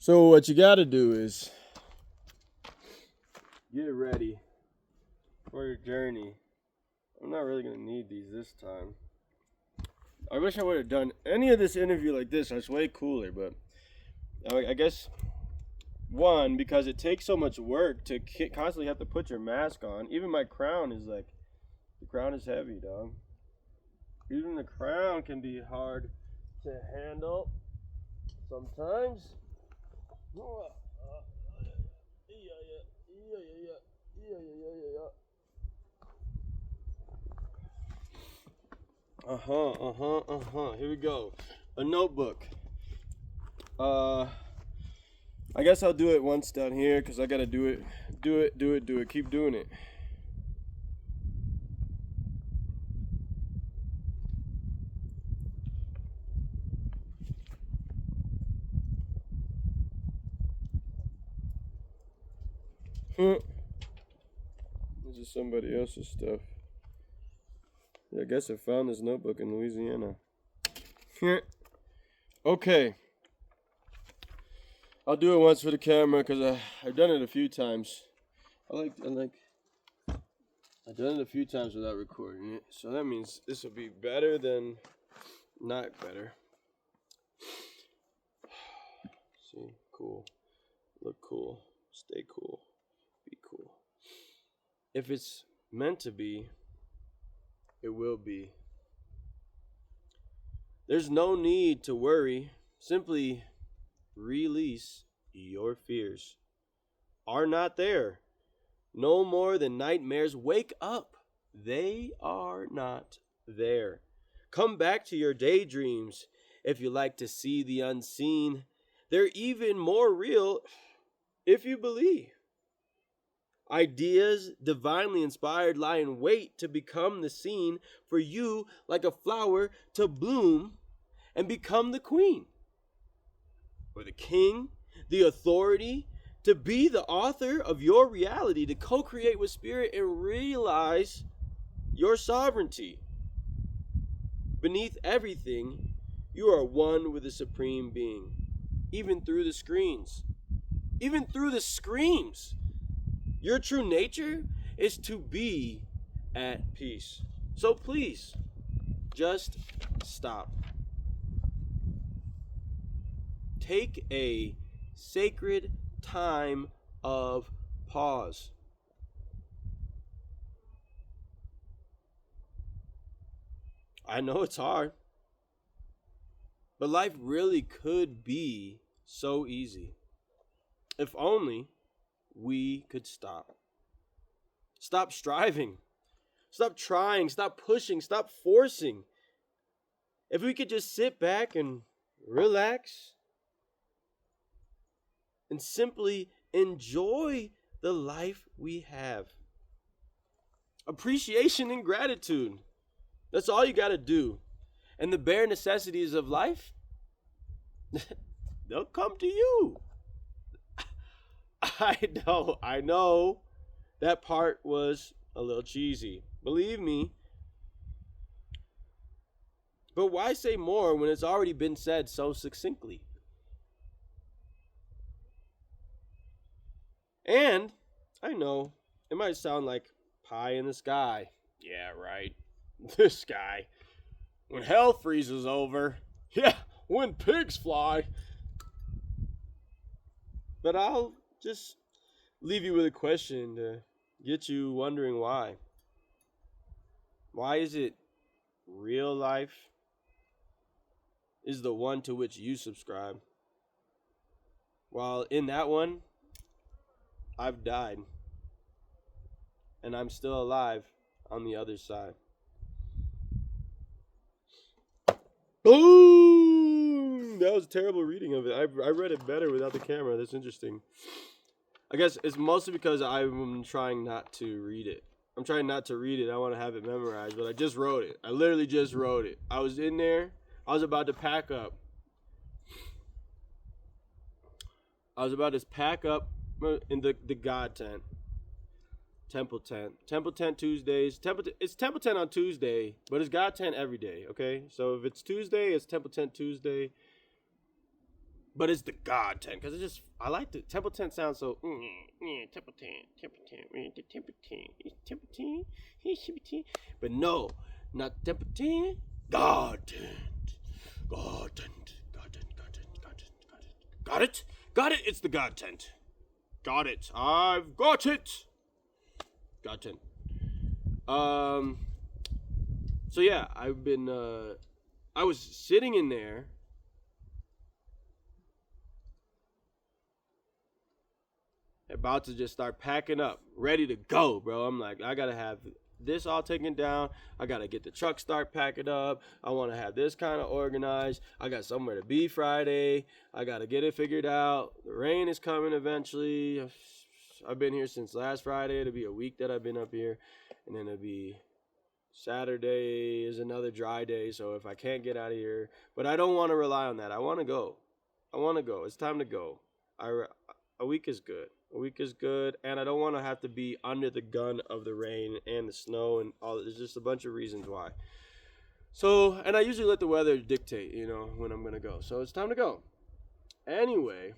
So what you got to do is get ready for your journey. I'm not really going to need these this time. I wish I would have done any of this interview like this. It's way cooler, but I guess, one, because it takes so much work to constantly have to put your mask on. Even my crown is like, the crown is heavy, dog. Even the crown can be hard to handle sometimes. Here we go. A notebook. I guess I'll do it once down here because I gotta do it. Do it. Keep doing it. This is somebody else's stuff. I guess I found this notebook in Louisiana. Okay. I'll do it once for the camera because I've done it a few times. I've done it a few times without recording it. So that means this will be better than not better. See, cool. Look cool. Stay cool. Be cool. If it's meant to be, it will be. There's no need to worry. Simply release your fears. Are not there. No more than nightmares. Wake up. They are not there. Come back to your daydreams if you like to see the unseen. They're even more real if you believe. Ideas divinely inspired lie in wait to become the scene for you, like a flower to bloom and become the queen or the king, the authority, to be the author of your reality, to co-create with spirit and realize your sovereignty. Beneath everything, you are one with the supreme being, even through the screens, even through the screams. Your true nature is to be at peace. So please, just stop. Take a sacred time of pause. I know it's hard, but life really could be so easy. If only we could stop. Stop striving. Stop trying. Stop pushing. Stop forcing. If we could just sit back and relax and simply enjoy the life we have. Appreciation and gratitude. That's all you got to do. And the bare necessities of life, they'll come to you. I know that part was a little cheesy. Believe me. But why say more when it's already been said so succinctly? And I know it might sound like pie in the sky. Yeah, right. This guy. When hell freezes over. Yeah, when pigs fly. But I'll just leave you with a question to get you wondering why. Why is it real life is the one to which you subscribe? While in that one, I've died. And I'm still alive on the other side. Boom! That was a terrible reading of it. I read it better without the camera. That's interesting. I guess it's mostly because I'm trying not to read it. I'm trying not to read it. I want to have it memorized, but I just wrote it. I literally just wrote it. I was in there. I was about to pack up. I was about to pack up in the God tent. Temple tent. Temple tent Tuesdays. It's Temple tent on Tuesday, but it's God tent every day, okay? So if it's Tuesday, it's Temple tent Tuesday. But it's the God tent because it's just I like the temple tent sounds so temple tent, temple tent. But no, not temple tent, God tent, God tent, God tent, God tent, God tent, God tent. Got it, got it. It's the God tent. Got it. I've got it. God tent. Um. So yeah, I've been. I was sitting in there. About to just start packing up, ready to go, bro. I'm like, I gotta have this all taken down. I gotta get the truck start packing up. I want to have this kind of organized. I got somewhere to be Friday. I gotta get it figured out. The rain is coming eventually. I've been here since last Friday. It'll be a week that I've been up here, and then it'll be Saturday is another dry day. So if I can't get out of here, but I don't want to rely on that. I want to go. I want to go. It's time to go. A week is good. A week is good, and I don't want to have to be under the gun of the rain and the snow and all. There's just a bunch of reasons why. So, and I usually let the weather dictate, when I'm gonna go. So it's time to go. Anyway,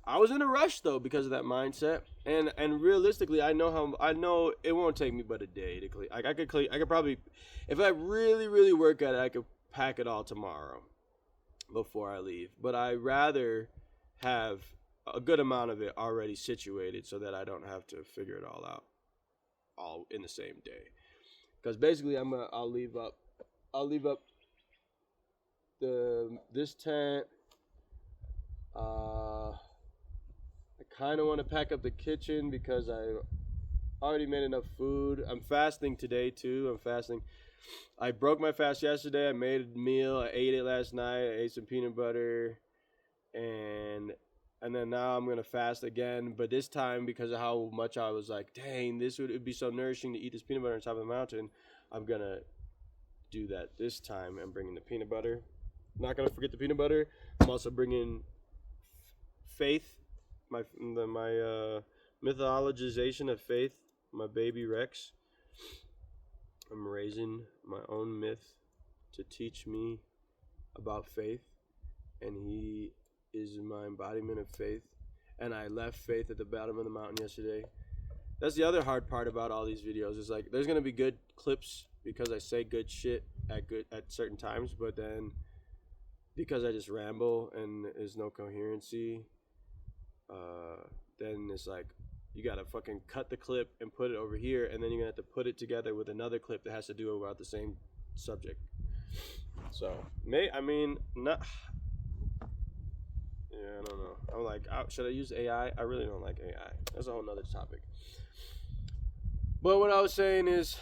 I was in a rush though because of that mindset, and realistically, I know it won't take me but a day to clean. Like I could probably, if I really really work at it, I could pack it all tomorrow before I leave. But I rather have a good amount of it already situated so that I don't have to figure it all out all in the same day. Because basically I'll leave up this tent. I kind of want to pack up the kitchen because I already made enough food. I'm fasting today too. I'm fasting. I broke my fast yesterday. I made a meal. I ate it last night. I ate some peanut butter and then now I'm gonna fast again, but this time because of how much I was like, dang, it'd be so nourishing to eat this peanut butter on top of the mountain. I'm gonna do that this time. I'm bringing the peanut butter. I'm not gonna forget the peanut butter. I'm also bringing Faith, my mythologization of Faith, my baby Rex. I'm raising my own myth to teach me about faith, and he is my embodiment of faith. And I left Faith at the bottom of the mountain yesterday. That's the other hard part about all these videos is like there's gonna be good clips because I say good shit at certain times, but then because I just ramble and there's no coherency, then it's like you gotta fucking cut the clip and put it over here, and then you're gonna have to put it together with another clip that has to do about the same subject. So not. Yeah, I don't know. I'm like, should I use AI? I really don't like AI. That's a whole nother topic. But what I was saying is,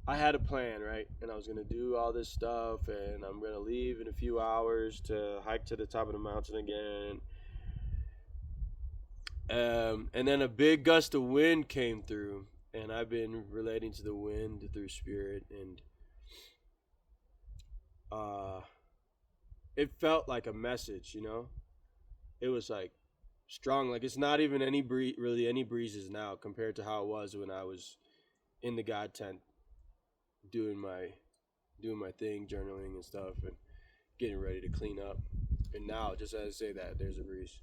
I had a plan, right? And I was going to do all this stuff, and I'm going to leave in a few hours to hike to the top of the mountain again. And then a big gust of wind came through, and I've been relating to the wind through spirit, and it felt like a message, It was like strong. Like it's not even really any breezes now compared to how it was when I was in the God tent doing my thing, journaling and stuff, and getting ready to clean up. And now, just as I say that, there's a breeze.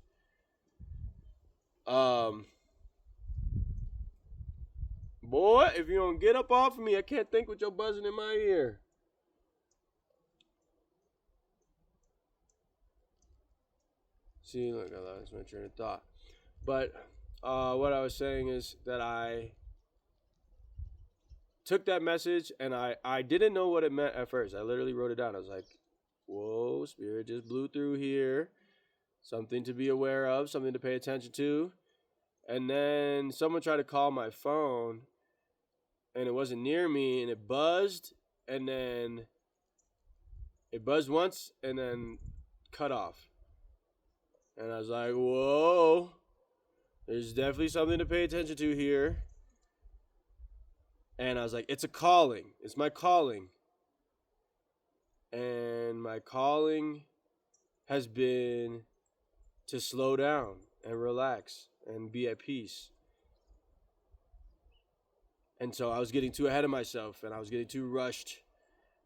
Boy, if you don't get up off of me, I can't think with your buzzing in my ear. See, look, I lost my train of thought. But what I was saying is that I took that message and I didn't know what it meant at first. I literally wrote it down. I was like, whoa, spirit just blew through here. Something to be aware of, something to pay attention to. And then someone tried to call my phone and it wasn't near me and it buzzed, and then it buzzed once and then cut off. And I was like, whoa, there's definitely something to pay attention to here. And I was like, it's a calling. It's my calling. And my calling has been to slow down and relax and be at peace. And so I was getting too ahead of myself and I was getting too rushed,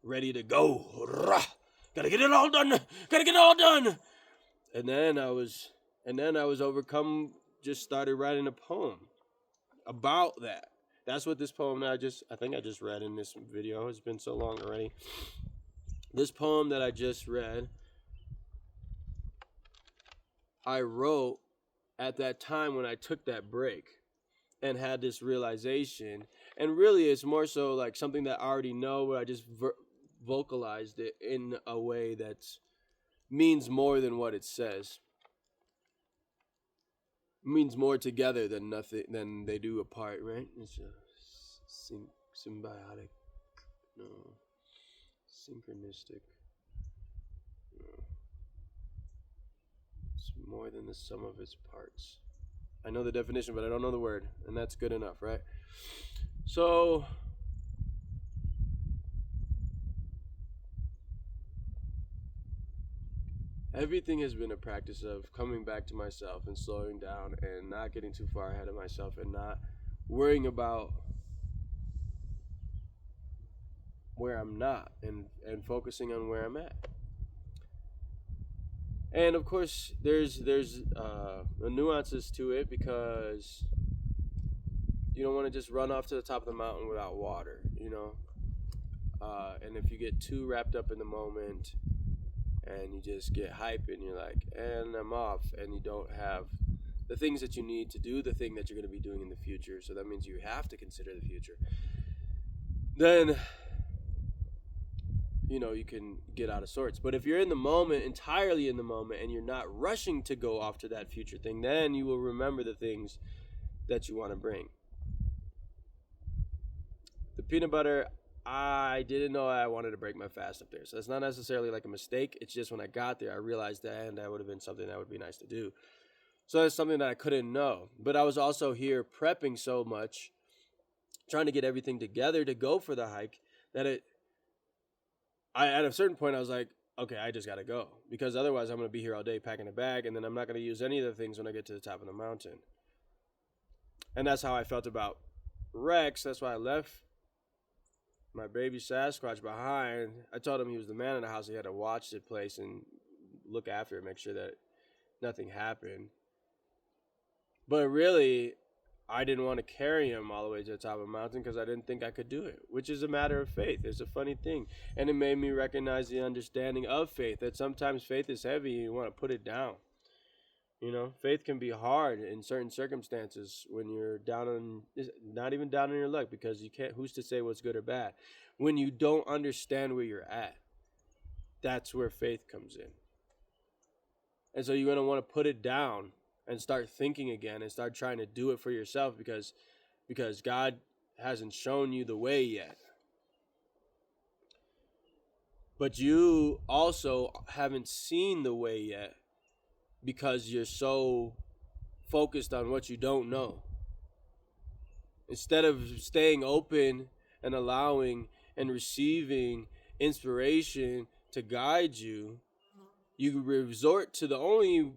ready to go. Gotta get it all done. Gotta get it all done. And then I was overcome. Just started writing a poem about that. That's what this poem that I think I just read in this video. It's been so long already. This poem that I just read, I wrote at that time when I took that break and had this realization. And really, it's more so like something that I already know, but I just vocalized it in a way that means more than what it says. It means more together than nothing than they do apart, right? It's a symbiotic, no, synchronistic. No. It's more than the sum of its parts. I know the definition, but I don't know the word, and that's good enough, right? So everything has been a practice of coming back to myself and slowing down and not getting too far ahead of myself and not worrying about where I'm not and focusing on where I'm at. And of course, there's nuances to it, because you don't want to just run off to the top of the mountain without water, you know. And if you get too wrapped up in the moment and you just get hype and you're like, and I'm off, and you don't have the things that you need to do the thing that you're going to be doing in the future, so that means you have to consider the future, then you can get out of sorts. But if you're in the moment, entirely in the moment, and you're not rushing to go off to that future thing, then you will remember the things that you want to bring. The peanut butter, I didn't know I wanted to break my fast up there. So it's not necessarily like a mistake. It's just when I got there, I realized that, and that would have been something that would be nice to do. So that's something that I couldn't know. But I was also here prepping so much, trying to get everything together to go for the hike, that at a certain point, I was like, okay, I just got to go. Because otherwise, I'm going to be here all day packing a bag, and then I'm not going to use any of the things when I get to the top of the mountain. And that's how I felt about Rex. That's why I left my baby Sasquatch behind. I told him he was the man in the house. He had to watch the place and look after it, make sure that nothing happened. But really, I didn't want to carry him all the way to the top of the mountain because I didn't think I could do it, which is a matter of faith. It's a funny thing. And it made me recognize the understanding of faith, that sometimes faith is heavy and you want to put it down. Faith can be hard in certain circumstances when you're not even down on your luck, because you can't, who's to say what's good or bad? When you don't understand where you're at, that's where faith comes in. And so you're going to want to put it down and start thinking again and start trying to do it for yourself, because God hasn't shown you the way yet. But you also haven't seen the way yet, because you're so focused on what you don't know. Instead of staying open and allowing and receiving inspiration to guide you, you resort to the only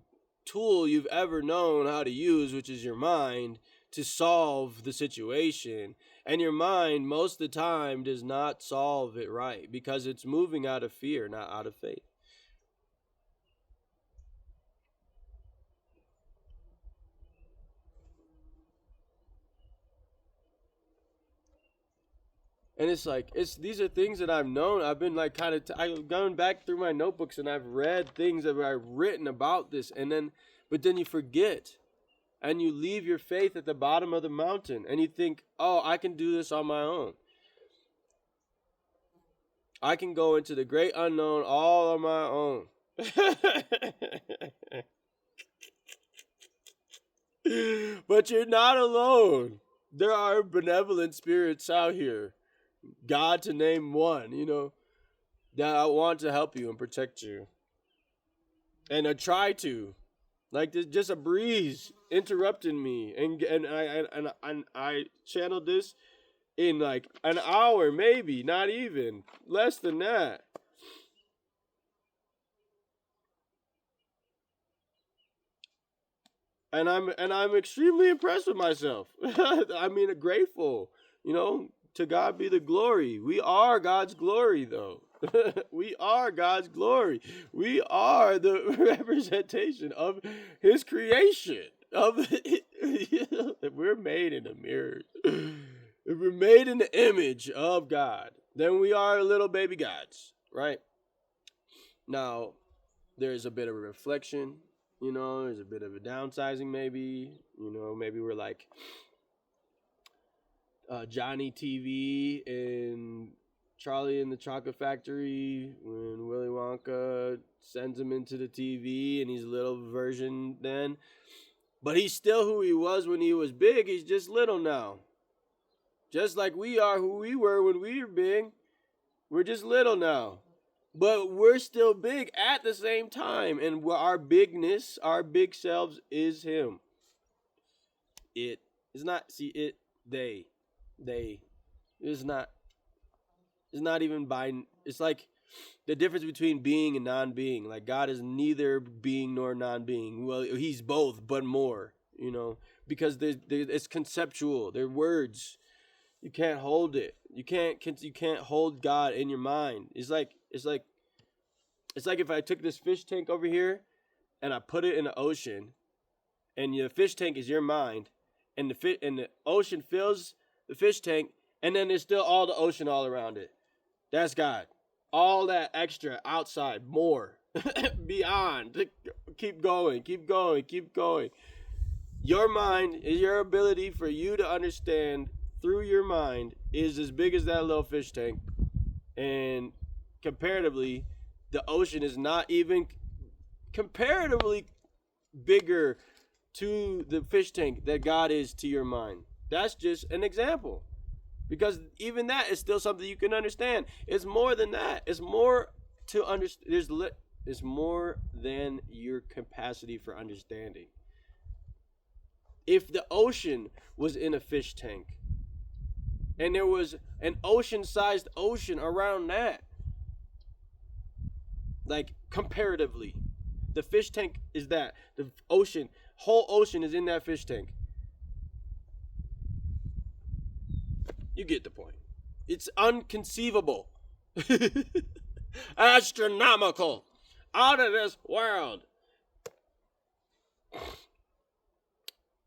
tool you've ever known how to use, which is your mind, to solve the situation. And your mind, most of the time, does not solve it right, because it's moving out of fear, not out of faith. And it's like, these are things that I've known. I've been like I've gone back through my notebooks and I've read things that I've written about this. But then you forget and you leave your faith at the bottom of the mountain and you think, oh, I can do this on my own. I can go into the great unknown all on my own. But you're not alone. There are benevolent spirits out here, God to name one, that I want to help you and protect you. And I try to. Like, just a breeze interrupted me. And I channeled this in like an hour, maybe, not even. Less than that. And I'm extremely impressed with myself. I mean, grateful, to God be the glory. We are God's glory, though. We are God's glory. We are the representation of his creation. If we're made in the mirror, if we're made in the image of God, then we are little baby gods, right? Now, there's a bit of a reflection, there's a bit of a downsizing maybe, maybe we're like Johnny TV and Charlie in the Chocolate Factory when Willy Wonka sends him into the TV and he's a little version then. But he's still who he was when he was big. He's just little now. Just like we are who we were when we were big. We're just little now. But we're still big at the same time. And our bigness, our big selves is him. It is not, see, it, they. It's not even by, it's like the difference between being and non-being. Like God is neither being nor non-being. Well, he's both, but more, because it's conceptual. They're words. You can't hold it. You can't hold God in your mind. It's like if I took this fish tank over here and I put it in the ocean, and the fish tank is your mind, and the ocean fills the fish tank, and then there's still all the ocean all around it. That's God. All that extra outside, more, beyond. Keep going. Your mind is your ability for you to understand through your mind is as big as that little fish tank. And comparatively, the ocean is not even comparatively bigger to the fish tank that God is to your mind. That's just an example. Because even that is still something you can understand. It's more than that. It's more to understand. It's more than your capacity for understanding. If the ocean was in a fish tank, and there was an ocean-sized ocean around that, like comparatively, the fish tank is that. The whole ocean is in that fish tank. You get the point. It's unconceivable. Astronomical. Out of this world.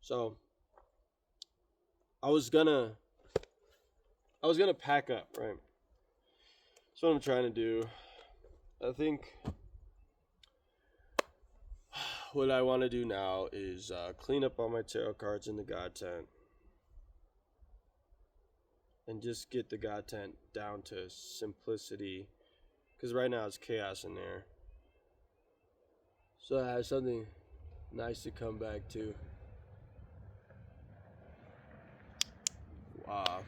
So, I was gonna pack up, right? That's what I'm trying to do. I think what I want to do now is clean up all my tarot cards in the God tent. And just get the God tent down to simplicity. Because right now it's chaos in there. So I have something nice to come back to. Wow.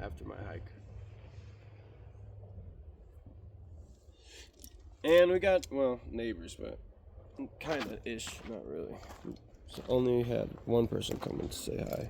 After my hike. And we got, neighbors, but kind of ish, not really. So only had one person come in to say hi.